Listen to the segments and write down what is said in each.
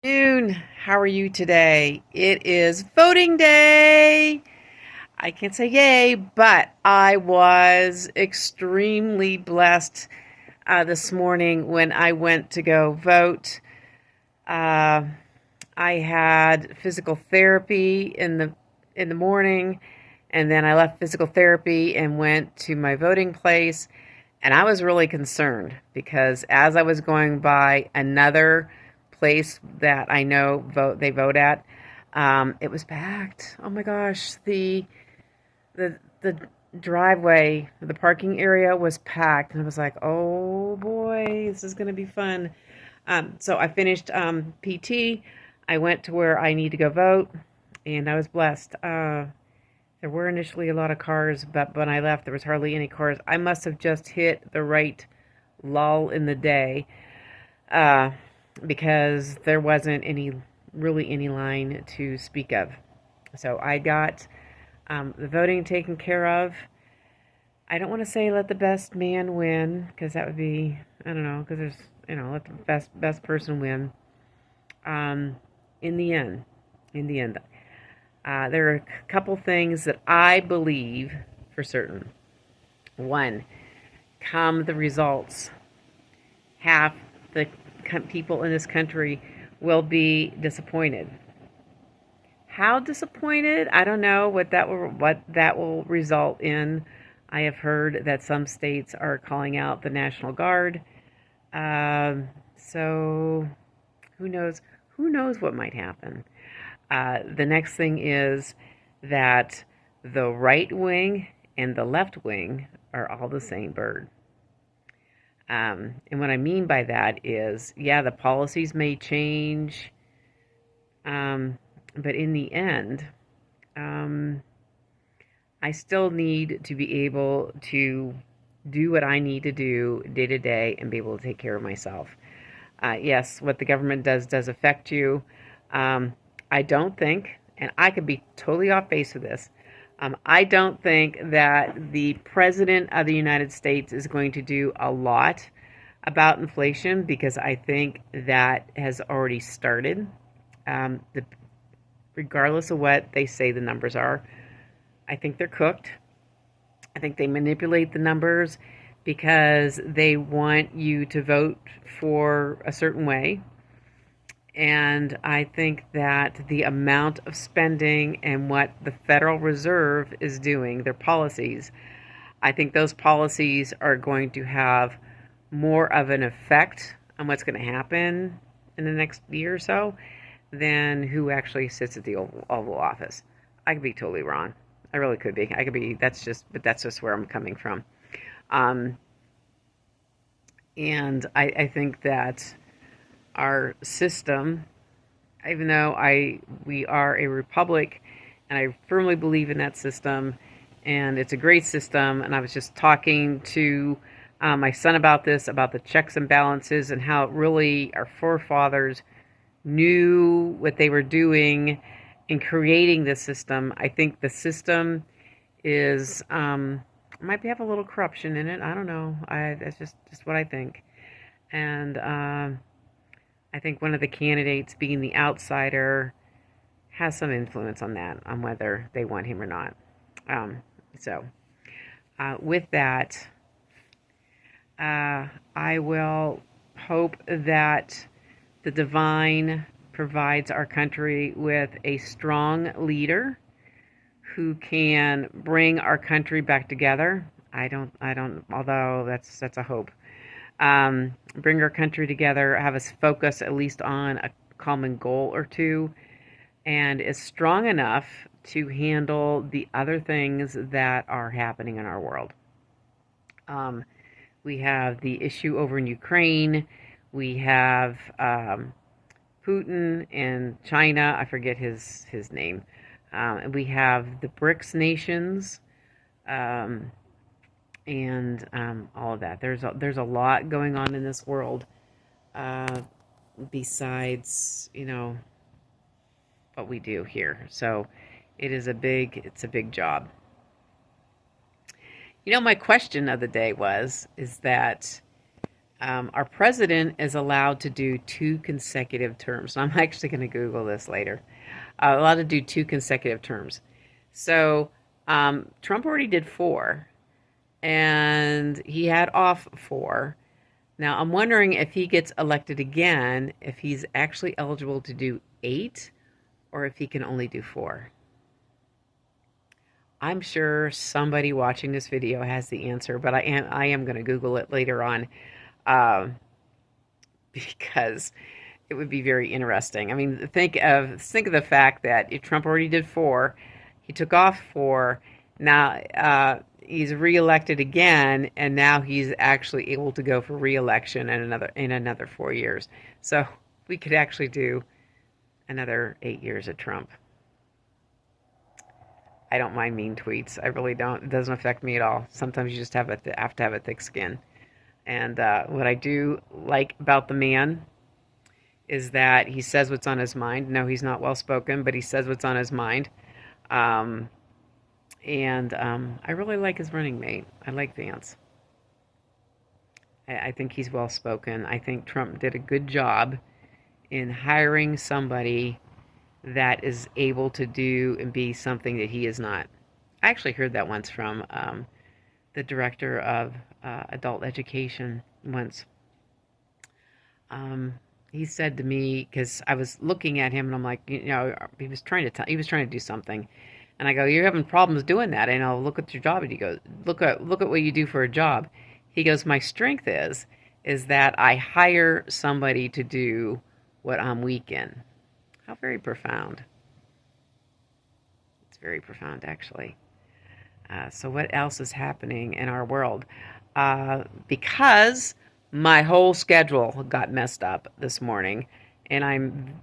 Noon. How are you today? It is voting day. I can't say yay, but I was extremely blessed this morning when I went to go vote. Uh, I had physical therapy in the morning, and then I left physical therapy and went to my voting place. And I was really concerned because as I was going by another place that I know they vote at, it was packed. Oh my gosh, the driveway, the parking area was packed, and I was like, oh boy, this is gonna be fun. So I finished PT. I went to where I need to go vote, and I was blessed. There were initially a lot of cars, but when I left, there was hardly any cars. I must have just hit the right lull in the day uh, because there wasn't really any line to speak of. So I got the voting taken care of. I don't want to say let the best man win because that would be, I don't know, because there's, let the best person win. Um, in the end, in the end, there are a couple things that I believe for certain. One, come the results, half the people in this country will be disappointed. How disappointed? I don't know what that will result in. I have heard that some states are calling out the National Guard. So who knows? Who knows what might happen? The next thing is that the right wing and the left wing are all the same bird. And what I mean by that is, yeah, the policies may change, but in the end, um, I still need to be able to do what I need to do day to day and be able to take care of myself. Yes, what the government does affect you. Um, I don't think, and I could be totally off base with this, I don't think that the President of the United States is going to do a lot about inflation because I think that has already started. Um, the, Regardless of what they say the numbers are, I think they're cooked. I think they manipulate the numbers because they want you to vote for a certain way. And I think that the amount of spending and what the Federal Reserve is doing, their policies, I think those policies are going to have more of an effect on what's going to happen in the next year or so than who actually sits at the Oval Office. I could be totally wrong. I really could be. I could be. But that's just where I'm coming from. Um, and I think that our system, even though we are a republic, and I firmly believe in that system, and it's a great system. And I was just talking to my son about this, about the checks and balances, and how really our forefathers knew what they were doing in creating this system. I think the system is might have a little corruption in it. I don't know. That's just what I think. And I think one of the candidates, being the outsider, has some influence on that, on whether they want him or not. Um, so, with that, I will hope that the divine provides our country with a strong leader who can bring our country back together. Although that's a hope. Bring our country together, have us focus at least on a common goal or two, and is strong enough to handle the other things that are happening in our world. We have the issue over in Ukraine. We have Putin and China. I forget his name. We have the BRICS nations, and all of that. There's a lot going on in this world. Besides, what we do here. So it's a big job. My question of the day is that Our president is allowed to do 2 consecutive terms. So I'm actually going to Google this later. Allowed to do 2 consecutive terms. So Trump already did 4, and he had off 4. Now I'm wondering if he gets elected again, if he's actually eligible to do 8, or if he can only do 4. I'm sure somebody watching this video has the answer, but I am going to Google it later on, um, because it would be very interesting. I mean, think of the fact that if Trump already did 4, he took off 4. Now he's reelected again, and now he's actually able to go for reelection in another 4 years. So we could actually do another 8 years of Trump. I don't mind mean tweets. I really don't. It doesn't affect me at all. Sometimes you just have to have a thick skin. And what I do like about the man is that he says what's on his mind. No, he's not well spoken, but he says what's on his mind. Um, and I really like his running mate. I like Vance. I think he's well spoken. I think Trump did a good job in hiring somebody that is able to do and be something that he is not. I actually heard that once from the director of adult education once. Um, he said to me, because I was looking at him and I'm like, he was trying to do something, and I go, you're having problems doing that. And I'll look at your job, and he goes, look at what you do for a job. He goes, my strength is that I hire somebody to do what I'm weak in. How very profound. It's very profound, actually. So what else is happening in our world? Because my whole schedule got messed up this morning, and I'm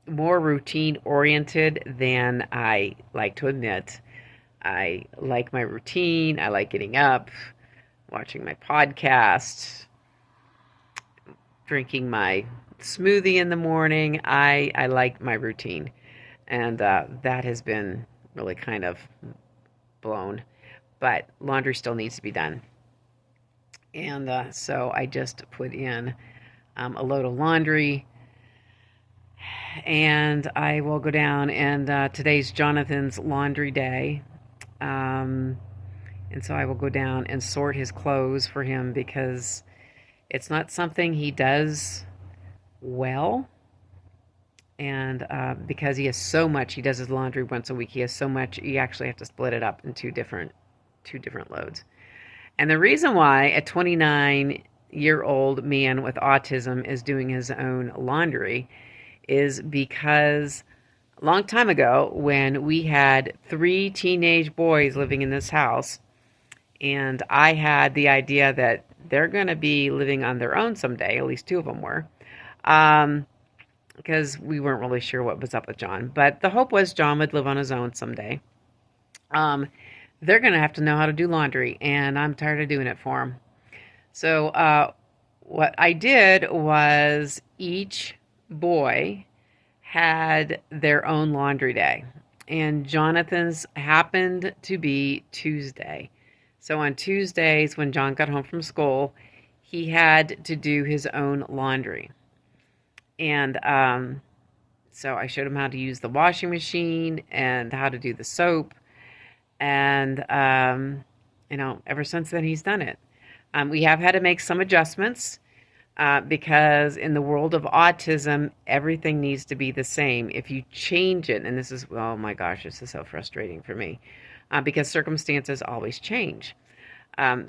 more routine oriented than I like to admit. I like my routine. I like getting up, watching my podcast, drinking my smoothie in the morning. I like my routine, and that has been really kind of blown. But laundry still needs to be done, and so I just put in a load of laundry, and I will go down. And today's Jonathan's laundry day. Um, and so I will go down and sort his clothes for him, because it's not something he does well. And because he has so much, he does his laundry once a week. He has so much, you actually have to split it up in two different loads. And the reason why a 29-year-old man with autism is doing his own laundry is because a long time ago, when we had 3 teenage boys living in this house, and I had the idea that they're going to be living on their own someday, at least 2 of them were, because we weren't really sure what was up with John. But the hope was John would live on his own someday. They're going to have to know how to do laundry, and I'm tired of doing it for them. So what I did was each boy had their own laundry day, and Jonathan's happened to be Tuesday. So on Tuesdays, when John got home from school, he had to do his own laundry. And so I showed him how to use the washing machine and how to do the soap. And, ever since then, he's done it. We have had to make some adjustments because in the world of autism, everything needs to be the same. If you change it, and this is, oh my gosh, this is so frustrating for me, because circumstances always change.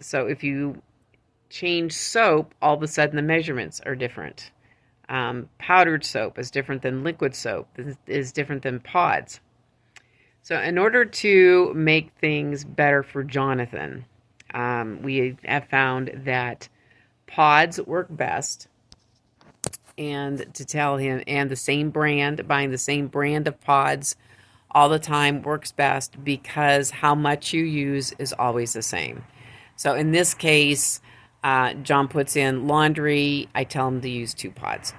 So if you change soap, all of a sudden the measurements are different. Powdered soap is different than liquid soap, is different than pods. So in order to make things better for Jonathan, we have found that pods work best, and to tell him, and the same brand, buying the same brand of pods all the time works best, because how much you use is always the same. So in this case, John puts in laundry, I tell him to use 2 pods.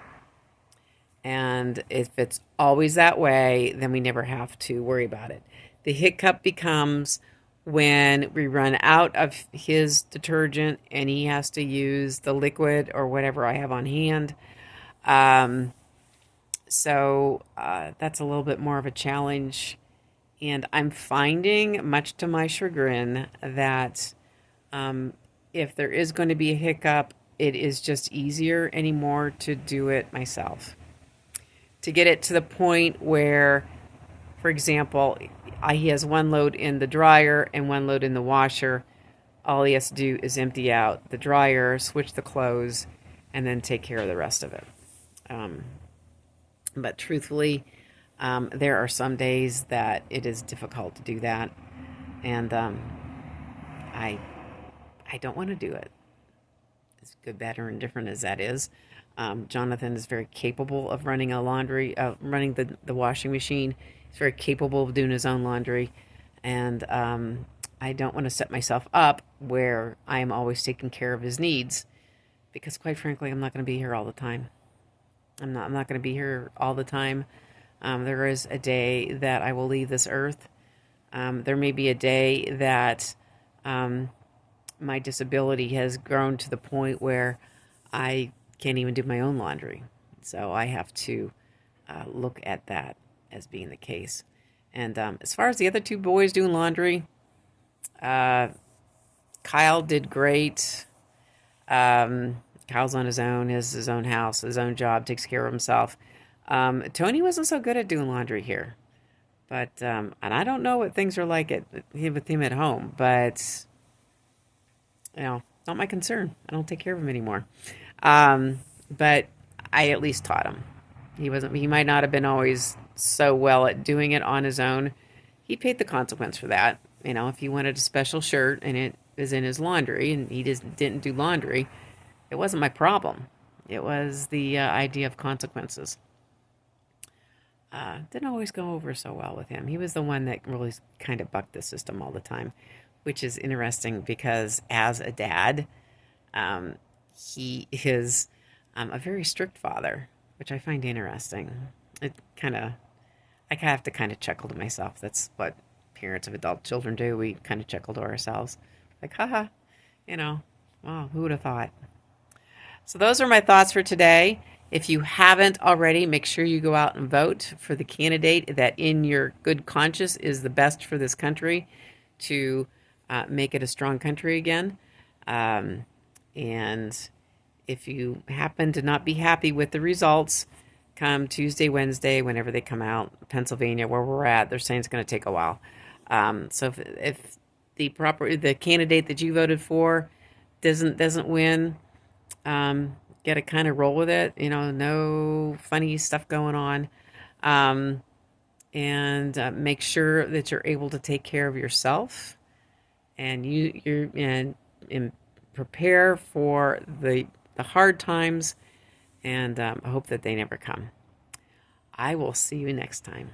And if it's always that way, then we never have to worry about it. The hiccup becomes when we run out of his detergent and he has to use the liquid or whatever I have on hand. Um, so that's a little bit more of a challenge. And I'm finding, much to my chagrin, that um, if there is going to be a hiccup, it is just easier anymore to do it myself. To get it to the point where, for example, he has one load in the dryer and one load in the washer. All he has to do is empty out the dryer, switch the clothes, and then take care of the rest of it. Um, but truthfully, there are some days that it is difficult to do that, and I I don't want to do it. As good, bad, or indifferent as that is, Jonathan is very capable of running running the washing machine. He's very capable of doing his own laundry, and I don't want to set myself up where I am always taking care of his needs, because quite frankly, I'm not going to be here all the time. I'm not going to be here all the time. There is a day that I will leave this earth. There may be a day that um, my disability has grown to the point where I can't even do my own laundry. So I have to look at that as being the case. And as far as the other two boys doing laundry, uh, Kyle did great. Kyle's on his own, has his own house, his own job, takes care of himself. Tony wasn't so good at doing laundry here. But, and I don't know what things are like with him at home, but, not my concern. I don't take care of him anymore. But I at least taught him. He might not have been always so well at doing it on his own. He paid the consequence for that. If he wanted a special shirt and it was in his laundry and he just didn't do laundry, it wasn't my problem. It was the idea of consequences. Didn't always go over so well with him. He was the one that really kind of bucked the system all the time, which is interesting because as a dad, um, he is a very strict father, which I find interesting. It kind of, I have to kind of chuckle to myself. That's what parents of adult children do. We kind of chuckle to ourselves, like, haha, you know, wow, who would have thought? So those are my thoughts for today. If you haven't already, make sure you go out and vote for the candidate that in your good conscience is the best for this country to make it a strong country again. And if you happen to not be happy with the results, come Tuesday, Wednesday, whenever they come out, Pennsylvania, where we're at, they're saying it's going to take a while. So if the candidate that you voted for doesn't win, get to kind of roll with it. No funny stuff going on, and make sure that you're able to take care of yourself, and and prepare for the hard times, and I hope that they never come. I will see you next time.